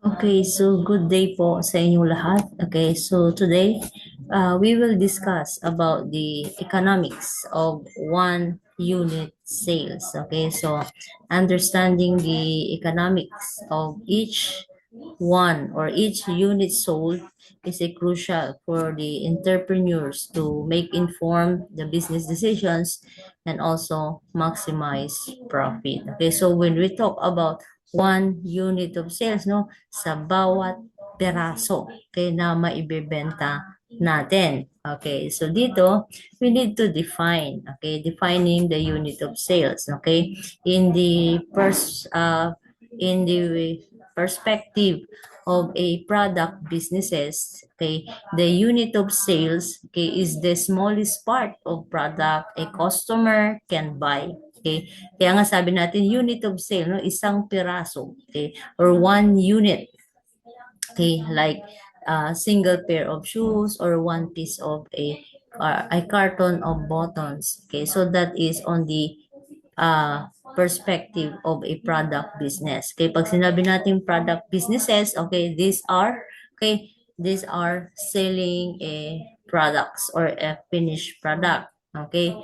Okay, so good day po sa inyong lahat. Okay, so today we will discuss about the economics of one unit sales. Okay, so understanding the economics of each one or each unit sold is a crucial for the entrepreneurs to make informed the business decisions and also maximize profit. Okay, so when we talk about one unit of sales, no, sa bawat peraso, okay, na maibebenta natin. Okay, so dito, we need to define, okay, defining the unit of sales, okay, in the perspective of a product businesses, okay, the unit of sales, okay, is the smallest part of product a customer can buy. Okay, kaya nga sabi natin unit of sale, no, isang piraso, okay, or one unit, okay, like a single pair of shoes or one piece of a carton of buttons. Okay, so that is on the uh, perspective of a product business. Okay, pag sinabi natin product businesses, these are selling a products or a finished product. Okay,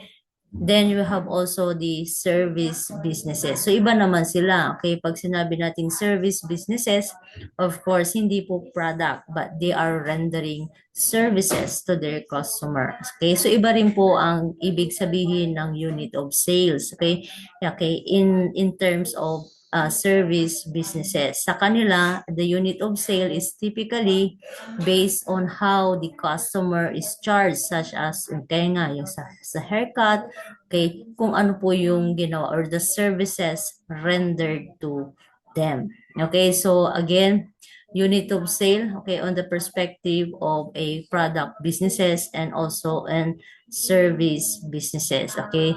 then you have also the service businesses. So iba naman sila. Okay, pag sinabi nating service businesses, of course, hindi po product, but they are rendering services to their customers. Okay, so iba rin po ang ibig sabihin ng unit of sales. Okay, okay, in terms of service businesses. Sa kanila, the unit of sale is typically based on how the customer is charged, such as, kaya nga, yung sa haircut, okay, kung ano po yung ginawa or the services rendered to them. Okay, so again, unit of sale, okay, on the perspective of a product businesses and also in service businesses. Okay,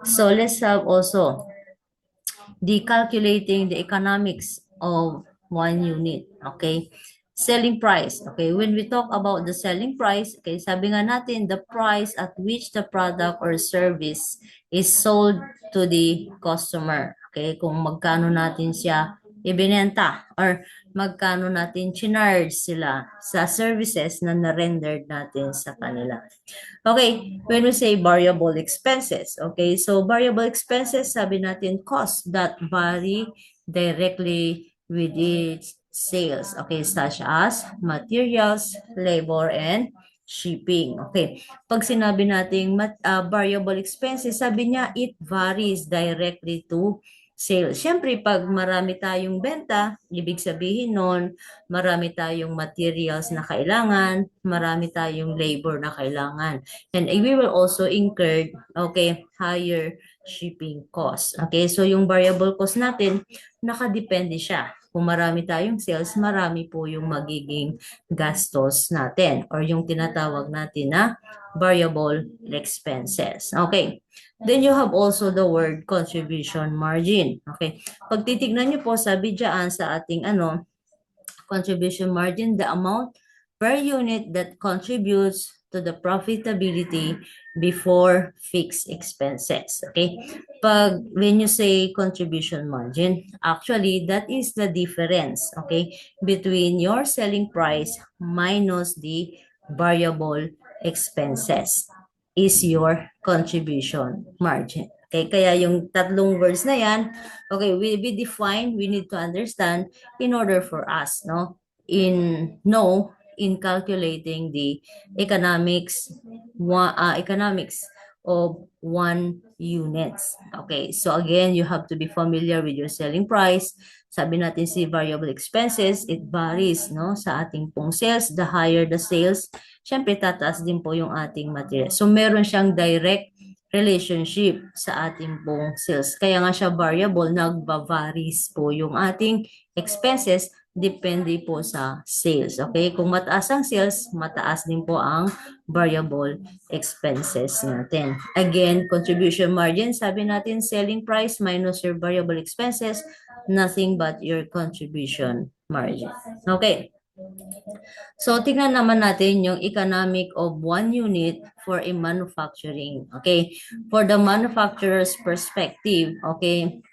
so let's have also the calculating the economics of one unit. Okay, selling price. Okay, when we talk about the selling price, okay, sabi nga natin the price at which the product or service is sold to the customer. Okay, kung magkano natin siya ibinenta or magkano natin charge sila sa services na na-rendered natin sa kanila. Okay, when we say variable expenses, okay, so variable expenses, sabi natin cost that vary directly with its sales, okay, such as materials, labor, and shipping. Okay, pag sinabi natin variable expenses, sabi niya it varies directly to sales. Siyempre, pag marami tayong benta, ibig sabihin nun, marami tayong materials na kailangan, marami tayong labor na kailangan. And we will also incur, okay, higher shipping costs. Okay, so yung variable cost natin, nakadepende siya. Kung marami tayong sales, marami po yung magiging gastos natin or yung tinatawag natin na variable expenses. Okay. Then you have also the word contribution margin. Okay. Pag titignan niyo po, sabi dyan sa ating contribution margin, the amount per unit that contributes to the profitability before fixed expenses. Okay? When you say contribution margin, actually, that is the difference, okay, between your selling price minus the variable expenses is your contribution margin. Okay, kaya yung tatlong words na yan, okay, we define, we need to understand in order for us, in calculating the economics of one units. Okay, so again, you have to be familiar with your selling price. Sabi natin si variable expenses, it varies, sa ating pong sales. The higher the sales, syempre tataas din po yung ating material. So meron siyang direct relationship sa ating pong sales. Kaya nga siya variable, nagba-varies po yung ating expenses depende po sa sales. Okay? Kung mataas ang sales, mataas din po ang variable expenses natin. Again, contribution margin, sabi natin selling price minus your variable expenses, nothing but your contribution margin. Okay. So, tingnan naman natin yung economic of one unit for a manufacturing. Okay. For the manufacturer's perspective, okay,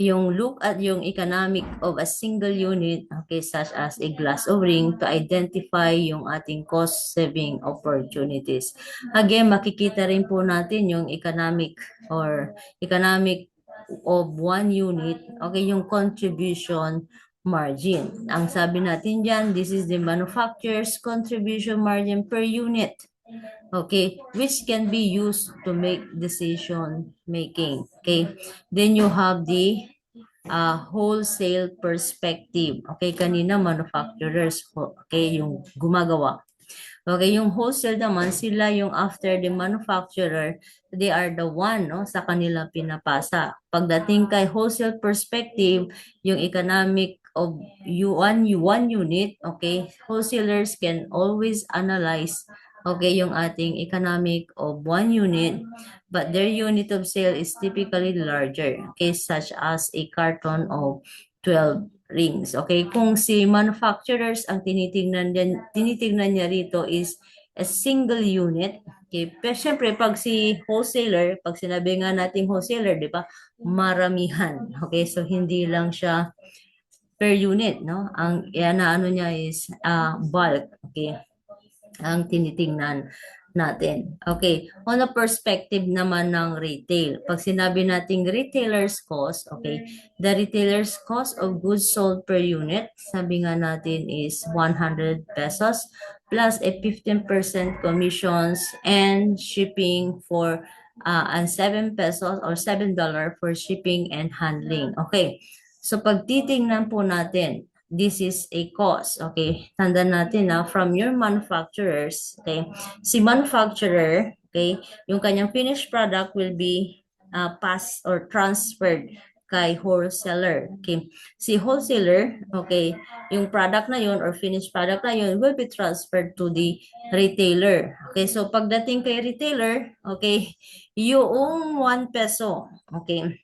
yung look at yung economic of a single unit, okay, such as a glass o ring to identify yung ating cost saving opportunities. Again, makikita rin po natin yung economic of one unit, okay, yung contribution margin. Ang sabi natin dyan, this is the manufacturer's contribution margin per unit. Okay, which can be used to make decision making. Okay, then you have the wholesale perspective. Okay, kanina manufacturers, okay, yung gumagawa. Okay, yung wholesale naman, sila yung after the manufacturer, they are the one, no, sa kanila pinapasa. Pagdating kay wholesale perspective, yung economic of one unit, okay, wholesalers can always analyze, okay, yung ating economic of one unit, but their unit of sale is typically larger, okay, such as a carton of 12 rings. Okay, kung si manufacturers ang tinitingnan niya rito is a single unit. Okay, pero syempre pag si wholesaler, pag sinabi nga nating wholesaler, di ba? Maramihan. Okay, so hindi lang siya per unit, no? Ang yan na ano niya is bulk. Okay, ang tinitingnan natin. Okay, on a perspective naman ng retail. Pag sinabi nating retailer's cost, okay, the retailer's cost of goods sold per unit, sabi nga natin is 100 pesos plus a 15% commissions and shipping for and 7 pesos or $7 for shipping and handling. Okay, so pag titingnan po natin, this is a cost. Okay, tandaan natin na from your manufacturers, okay, si manufacturer, okay, yung kanyang finished product will be passed or transferred kay wholesaler. Okay, si wholesaler, okay, yung product na yun or finished product na yun will be transferred to the retailer. Okay, so pagdating kay retailer, okay, yung 1 peso, okay,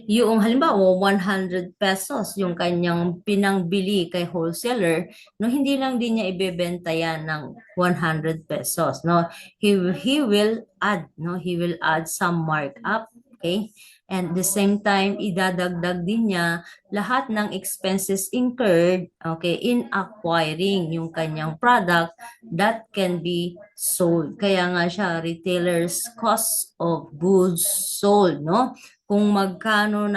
yung halimbawa 100 pesos yung kanyang pinangbili kay wholesaler, no, hindi lang din niya ibebenta yan ng 100 pesos, no, he will add, no, he will add some markup, okay, and the same time idadagdag din niya lahat ng expenses incurred, okay, in acquiring yung kanyang product that can be sold. Kaya nga siya retailer's cost of goods sold, no, kung magkano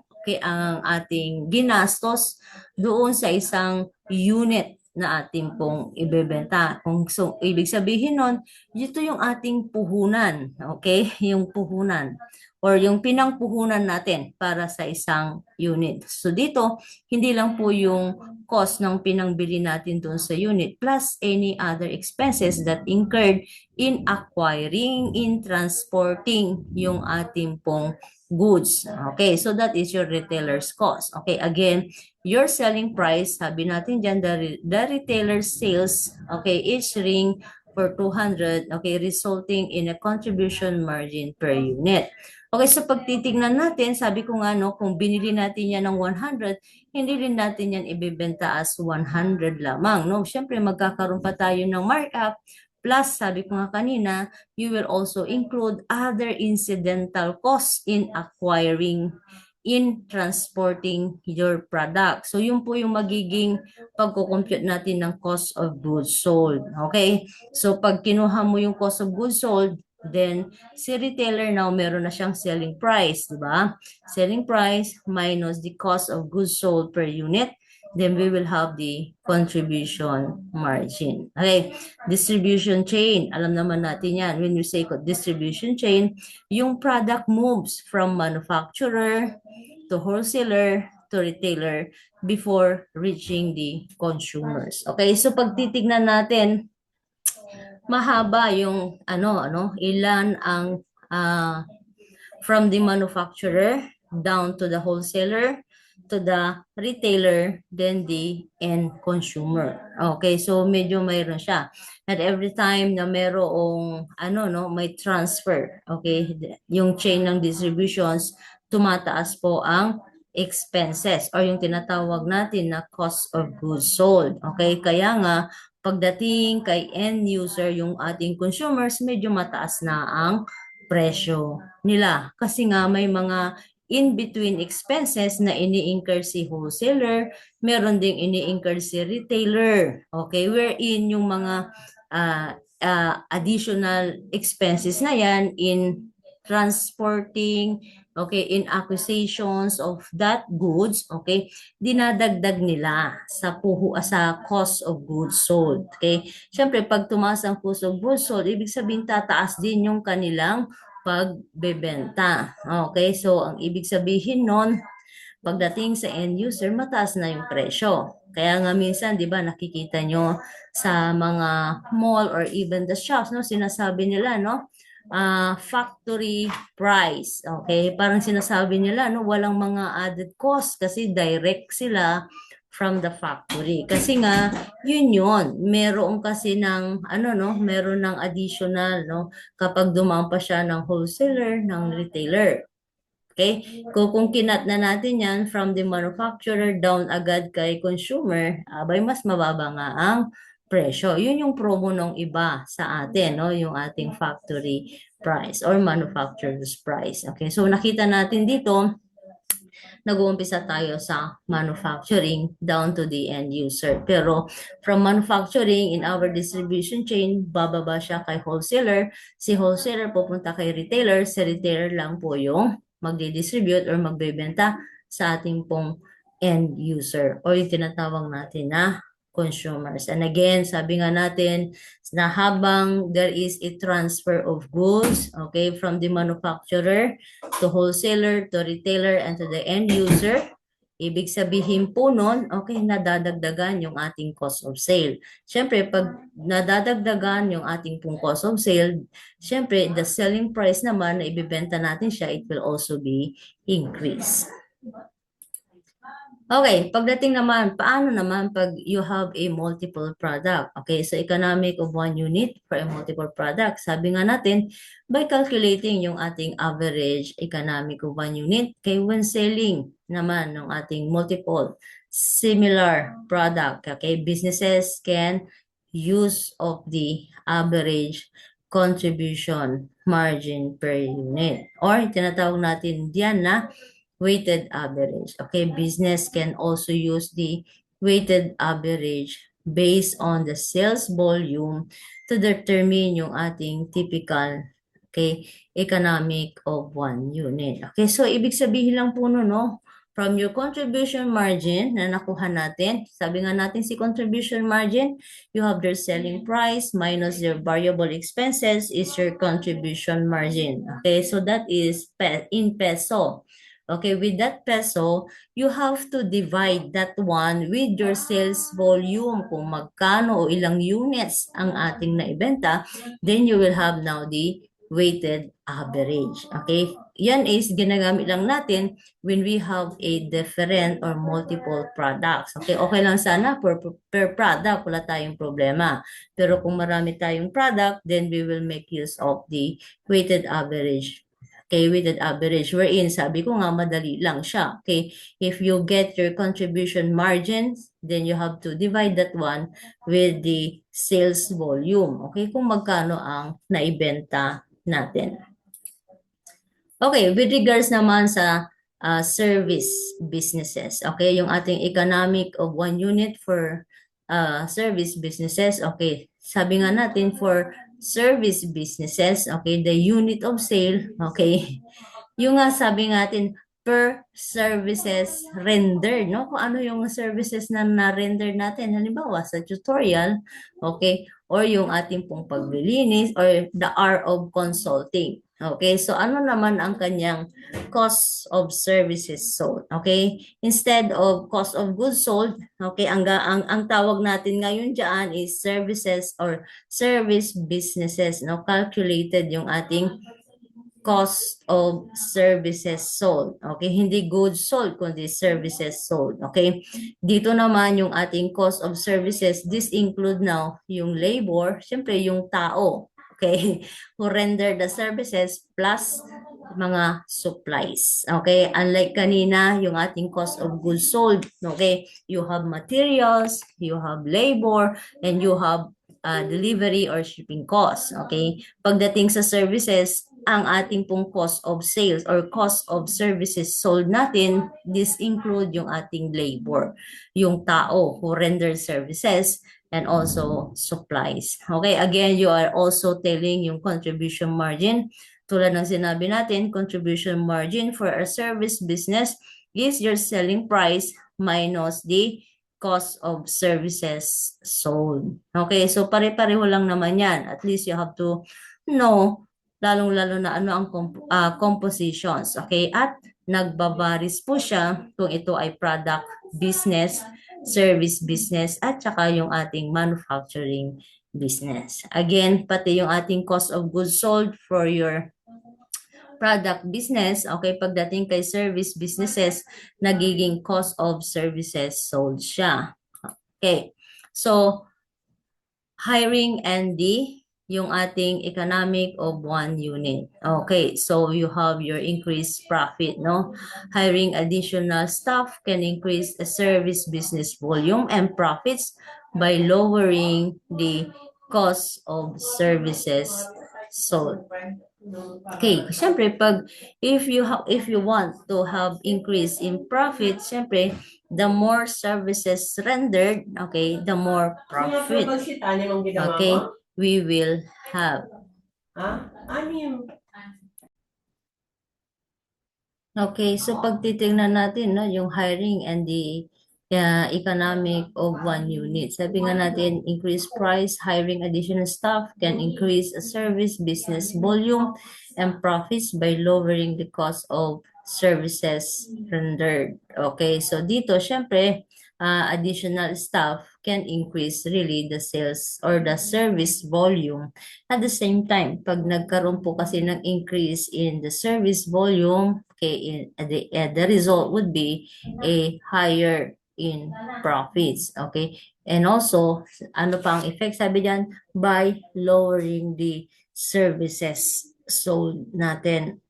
okay, ang ating ginastos doon sa isang unit na ating pong ibebenta. So, ibig sabihin nun, ito yung ating puhunan, okay? Yung puhunan or yung pinangpuhunan natin para sa isang unit. So, dito, hindi lang po yung cost ng pinangbili natin doon sa unit plus any other expenses that incurred in acquiring, in transporting yung ating pong goods. Okay, so that is your retailer's cost. Okay, again, your selling price, sabi natin dyan, the retailer's sales, okay, each ring for 200, okay, resulting in a contribution margin per unit. Okay, so pag titignan natin, sabi ko nga, no, kung binili natin yan ng 100, hindi rin natin yan ibibenta as 100 lamang, no? Siyempre, magkakaroon pa tayo ng markup. Plus, sabi ko nga kanina, you will also include other incidental costs in acquiring, in transporting your product. So, yun po yung magiging pagko-compute natin ng cost of goods sold. Okay? So, pag kinuha mo yung cost of goods sold, then si retailer now meron na siyang selling price, di ba? Selling price minus the cost of goods sold per unit, then we will have the contribution margin. Okay, distribution chain, alam naman natin yan. When you say distribution chain, yung product moves from manufacturer to wholesaler to retailer before reaching the consumers. Okay, so pag titignan natin, mahaba yung ilan ang from the manufacturer down to the wholesaler to the retailer, then the end consumer. Okay, so medyo mayroon siya. At every time na mayroong may transfer, okay, yung chain ng distributions, tumataas po ang expenses or yung tinatawag natin na cost of goods sold. Okay, kaya nga pagdating kay end user, yung ating consumers, medyo mataas na ang presyo nila. Kasi nga may mga in-between expenses na ini-incur si wholesaler, meron ding ini-incur si retailer. Okay, wherein yung mga additional expenses na yan in transporting, okay, in acquisitions of that goods, okay, dinadagdag nila sa cost of goods sold. Okay? Siyempre, pag tumaas ang cost of goods sold, ibig sabihin tataas din yung kanilang pagbebenta. Okay? So, ang ibig sabihin nun, pagdating sa end user, mataas na yung presyo. Kaya nga minsan, di ba, nakikita nyo sa mga mall or even the shops, no, sinasabi nila, no, factory price. Okay? Parang sinasabi nila, no, walang mga added cost kasi direct sila from the factory. Kasi nga, yun. Meron kasi ng, ano, no, meron ng additional, no, kapag dumampa siya ng wholesaler, ng retailer. Okay? Kung kinat na natin yan from the manufacturer down agad kay consumer, abay mas mababa nga ang presyo. Yun yung promo ng iba sa atin, no? Yung ating factory price or manufacturer's price. Okay? So nakita natin dito, nag-uumpisa tayo sa manufacturing down to the end user. Pero from manufacturing in our distribution chain, bababa siya kay wholesaler. Si wholesaler pupunta kay retailer. Si retailer lang po yung magdi-distribute or magbebenta sa ating pong end user o yung tinatawag natin na consumers. And again, sabi nga natin na habang there is a transfer of goods, okay, from the manufacturer to wholesaler, to retailer, and to the end user, ibig sabihin po nun, okay, nadadagdagan yung ating cost of sale. Siyempre, pag nadadagdagan yung ating pong cost of sale, siyempre, the selling price naman na ibibenta natin siya, it will also be increased. Okay, pagdating naman, paano naman pag you have a multiple product? Okay, so economic of one unit for a multiple product. Sabi nga natin, by calculating yung ating average economic of one unit, kay when selling naman ng ating multiple similar product, okay, businesses can use of the average contribution margin per unit. Or tinatawag natin diyan na weighted average. Okay, business can also use the weighted average based on the sales volume to determine yung ating typical, okay, economic of one unit. Okay, so ibig sabihin lang po no, from your contribution margin na nakuha natin, sabi nga natin si contribution margin, you have their selling price minus your variable expenses is your contribution margin. Okay, so that is in peso. Okay, with that peso, you have to divide that one with your sales volume. Kung magkano o ilang units ang ating naibenta, then you will have now the weighted average. Okay, yan is ginagamit lang natin when we have a different or multiple products. Okay, okay lang sana per product, wala tayong problema. Pero kung marami tayong product, then we will make use of the weighted average. Okay, weighted average wherein sabi ko nga madali lang siya. Okay, if you get your contribution margins, then you have to divide that one with the sales volume. Okay, kung magkano ang naibenta natin. Okay, with regards naman sa service businesses. Okay, yung ating economic of one unit for service businesses. Okay, sabi nga natin for service businesses, okay, the unit of sale, okay, yung nga sabi natin per services rendered, no? Kung ano yung services na na-render natin, halimbawa sa tutorial, okay, or yung ating pong paglilinis or the hour of consulting. Okay, so ano naman ang kanyang cost of services sold? Okay, instead of cost of goods sold, okay, ang tawag natin ngayon diyan is services or service businesses, no? Calculated yung ating cost of services sold. Okay, hindi goods sold kundi services sold. Okay, dito naman yung ating cost of services, this include now yung labor, syempre yung tao, okay, who render the services plus mga supplies. Okay, unlike kanina, yung ating cost of goods sold, okay, you have materials, you have labor, and you have delivery or shipping costs. Okay, pagdating sa services, ang ating pong cost of sales or cost of services sold natin, this include yung ating labor, yung tao who render services, and also supplies. Okay, again, you are also telling yung contribution margin. Tulad ng sinabi natin, contribution margin for a service business is your selling price minus the cost of services sold. Okay, so pare-pareho lang naman yan. At least you have to know lalong-lalo na ano ang compositions. Okay, at nagbabaris po siya kung ito ay product business, service business, at saka yung ating manufacturing business. Again, pati yung ating cost of goods sold for your product business, okay, pagdating kay service businesses, nagiging cost of services sold siya. Okay, so hiring and yung ating economic of one unit. Okay, so you have your increased profit, no? Hiring additional staff can increase the service business volume and profits by lowering the cost of services sold. Okay, syempre pag if you want to have increase in profit, syempre the more services rendered, okay, the more profit. Okay, we will have. Okay, so pag titingnan natin, no, yung hiring and the economic of one unit. Sabi nga natin, increase price, hiring additional staff can increase a service business volume and profits by lowering the cost of services rendered. Okay, so dito, syempre, additional staff can increase really the sales or the service volume. At the same time, pag nagkaroon po kasi ng increase in the service volume, okay, the result would be a higher in profits. Okay, and also, ano pa ang effect? Sabi diyan, by lowering the services sold natin.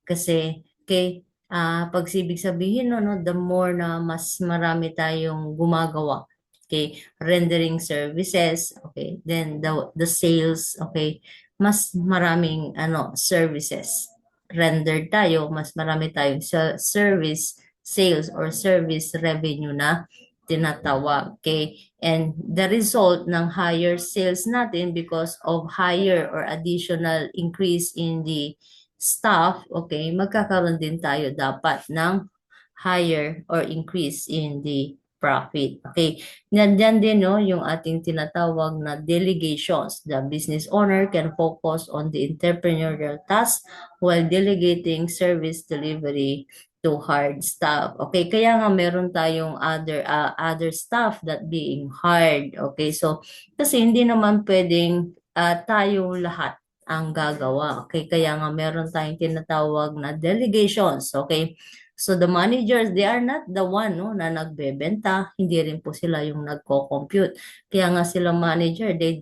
Kasi, okay, pag ibig sabihin, no, the more na mas marami tayong gumagawa, okay, rendering services, okay, then the sales, okay, mas maraming services rendered tayo, mas marami tayong service sales or service revenue na tinatawag. Okay, and the result ng higher sales natin because of higher or additional increase in the staff, okay, magkakaroon din tayo dapat ng higher or increase in the profit. Okay, nandiyan din, no, yung ating tinatawag na delegations. The business owner can focus on the entrepreneurial task while delegating service delivery to hard staff. Okay, kaya nga meron tayong other staff that being hired. Okay, so kasi hindi naman pwedeng tayo lahat ang gagawa. Okay, kaya nga meron tayong tinatawag na delegations. Okay, so the managers, they are not the one, no, na nagbebenta. Hindi rin po sila yung nagko-compute. Kaya nga sila manager, they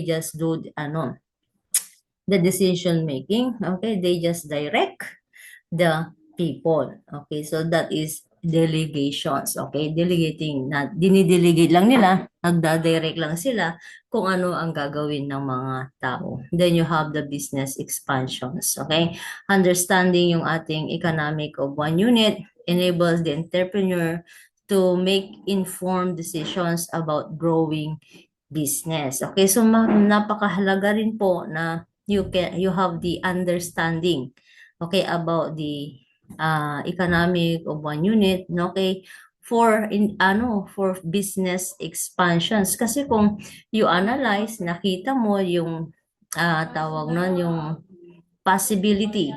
just do the decision making. Okay, they just direct the people. Okay, so that is delegations. Okay, delegating, na dinidelegate lang nila, nagda-direct lang sila kung ano ang gagawin ng mga tao. Then you have the business expansions. Okay, understanding yung ating economic of one unit enables the entrepreneur to make informed decisions about growing business. Okay, so napakahalaga rin po na you have the understanding, okay, about the economic of one unit, okay, for business expansions. Kasi kung you analyze, nakita mo yung tawag nun, yung possibility,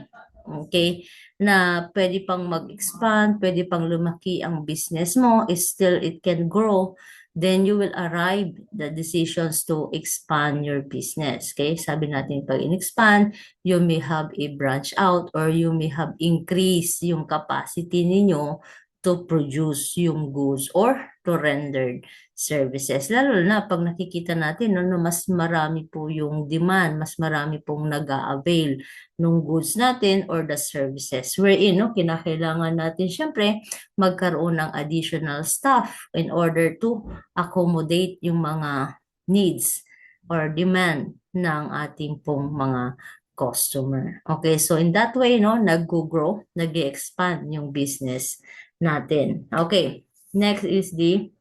okay, na pwede pang mag-expand, pwede pang lumaki ang business mo, is still it can grow, then you will arrive the decisions to expand your business. Okay, sabi natin pag in-expand, you may have a branch out or you may have increase yung capacity ninyo to produce yung goods or to render services. Lalo na pag nakikita natin, no, mas marami po yung demand, mas marami pong nag-a-avail ng goods natin or the services. Wherein, no, kinakailangan natin syempre magkaroon ng additional staff in order to accommodate yung mga needs or demand ng ating pong mga customer. Okay, so in that way, no, nag-grow, nag-expand yung business natin. Okay, next is the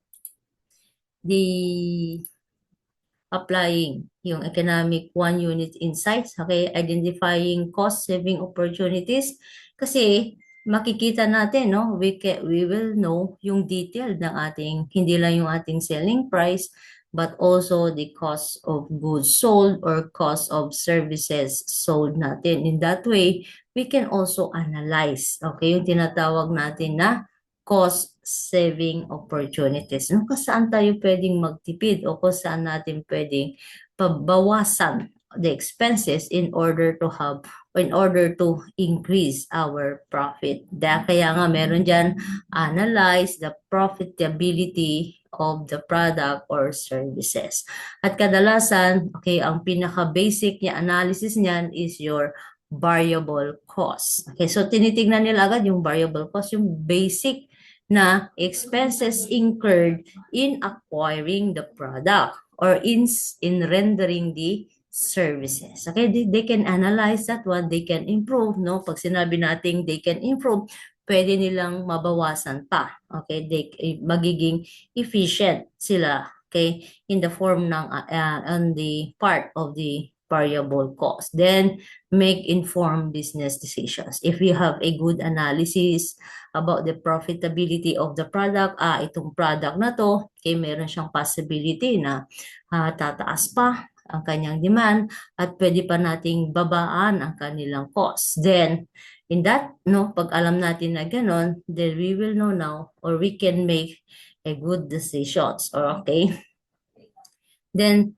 applying yung economic one unit insights, okay, identifying cost saving opportunities kasi makikita natin, no, we will know yung detail ng ating, hindi lang yung ating selling price, but also the cost of goods sold or cost of services sold natin. In that way, we can also analyze, okay, yung tinatawag natin na cost saving opportunities. No? Kung saan tayo pwedeng magtipid o kung saan natin pwedeng pabawasan the expenses in order to increase our profit. Kaya nga meron dyan, analyze the profitability of the product or services. At kadalasan, okay, ang pinaka-basic niya analysis niyan is your variable cost. Okay, so tinitingnan nila agad yung variable cost, yung basic na expenses incurred in acquiring the product or in rendering the services. Okay, they can analyze that one, they can improve, no? Pag sinabi natin they can improve, pwede nilang mabawasan pa. Okay, magiging efficient sila, okay, in the form ng on the part of the variable cost. Then make informed business decisions. If you have a good analysis about the profitability of the product, itong product na to, okay, meron siyang possibility na tataas pa ang kanyang demand at pwede pa nating babaan ang kanilang cost. Then, in that, no, pag alam natin na ganon, then we will know now or we can make a good decisions. Or okay? Then,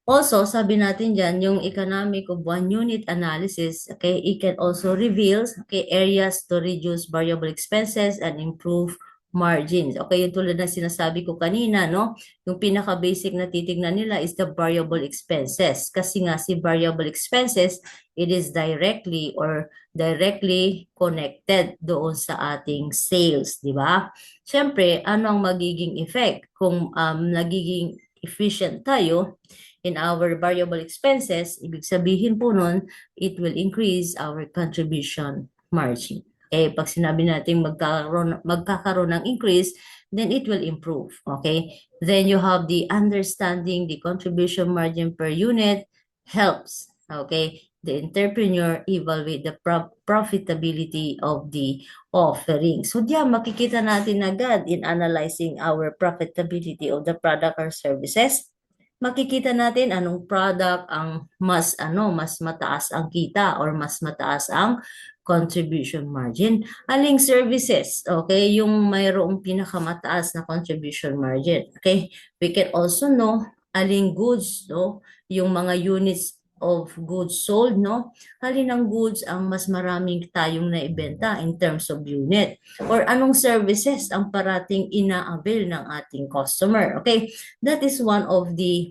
also, sabi natin dyan, yung economic of one unit analysis, okay, it can also reveal, okay, areas to reduce variable expenses and improve margins. Okay, yung tulad ng sinasabi ko kanina, no? Yung pinaka-basic na titignan nila is the variable expenses. Kasi nga si variable expenses, it is directly connected doon sa ating sales, di ba? Siyempre, ano ang magiging effect kung nagiging efficient tayo in our variable expenses, ibig sabihin po nun, it will increase our contribution margin. Okay, pag sinabi natin magkakaroon ng increase, then it will improve. Okay, then you have the understanding the contribution margin per unit helps. Okay, the entrepreneur evaluate the profitability of the offering. So diyan makikita natin agad in analyzing our profitability of the product or services, makikita natin anong product ang mas mataas ang kita or mas mataas ang contribution margin. Aling services, okay, yung mayroong pinakamataas na contribution margin. Okay, we can also know aling goods, no, yung mga units of goods sold, no, alin ang goods ang mas maraming tayong naibenta in terms of unit or anong services ang parating ina-avail ng ating customer. Okay, that is one of the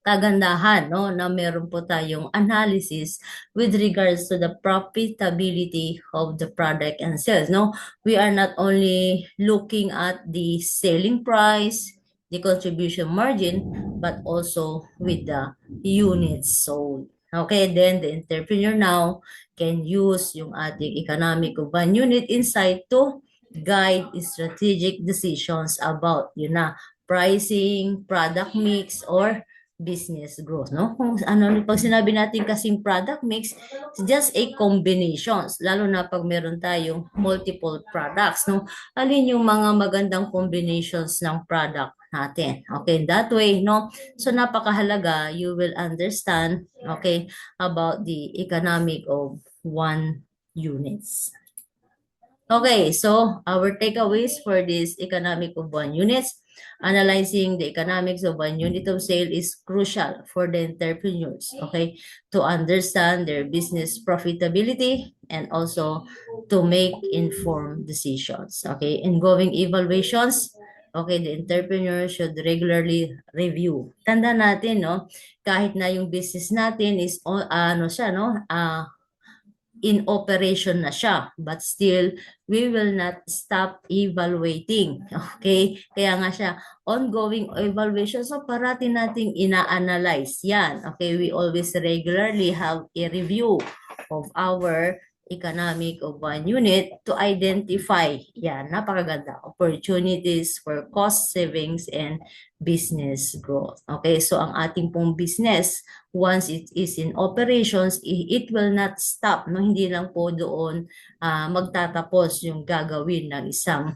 kagandahan, no, na meron po tayong analysis with regards to the profitability of the product and sales, no. We are not only looking at the selling price, the contribution margin, but also with the units sold. Okay, then the entrepreneur now can use yung ating economic of one unit insight to guide strategic decisions about yun na pricing, product mix, or business growth, no? Kung ano, pag sinabi natin kasing product mix, it's just a combinations, lalo na pag meron tayong multiple products, no? Alin yung mga magandang combinations ng product natin. Okay, that way, no? So, napakahalaga, you will understand, okay, about the economic of one units. Okay, so our takeaways for this economic of one units, analyzing the economics of one unit of sale is crucial for the entrepreneurs, okay, to understand their business profitability and also to make informed decisions, okay. Ongoing evaluations, okay, the entrepreneur should regularly review. Tanda natin, no, kahit na yung business natin is, ano siya, no, in operation na siya. But still, we will not stop evaluating. Okay? Kaya nga siya, ongoing evaluation. So, parati nating ina-analyze yan. Okay? We always regularly have a review of our economic of one unit to identify, yan, napakaganda, opportunities for cost savings and business growth. Okay, so ang ating pong business, once it is in operations, it will not stop, no? Hindi lang po doon magtatapos yung gagawin ng isang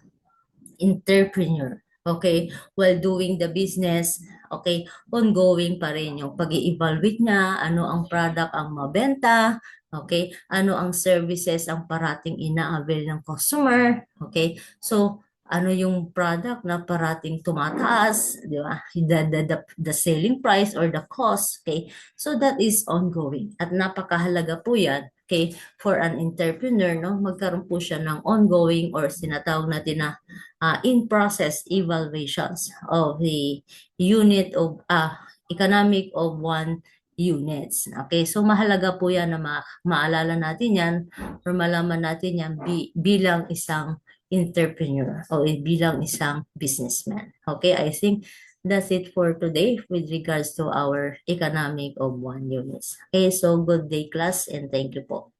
entrepreneur. Okay, while doing the business, okay, ongoing pa rin yung pag-i-evaluate niya, ano ang product ang mabenta, okay, ano ang services ang parating ina-avail ng customer, okay, so ano yung product na parating tumataas, di ba? The selling price or the cost, okay, so that is ongoing at napakahalaga po yan, okay, for an entrepreneur, no, magkaroon po siya ng ongoing or sinatawag natin na in-process evaluations of the unit of economic of one units. Okay, so mahalaga po yan na maalala natin yan or malaman natin yan bilang isang entrepreneur o bilang isang businessman. Okay, I think that's it for today with regards to our economic of one units. Okay, so good day class and thank you po.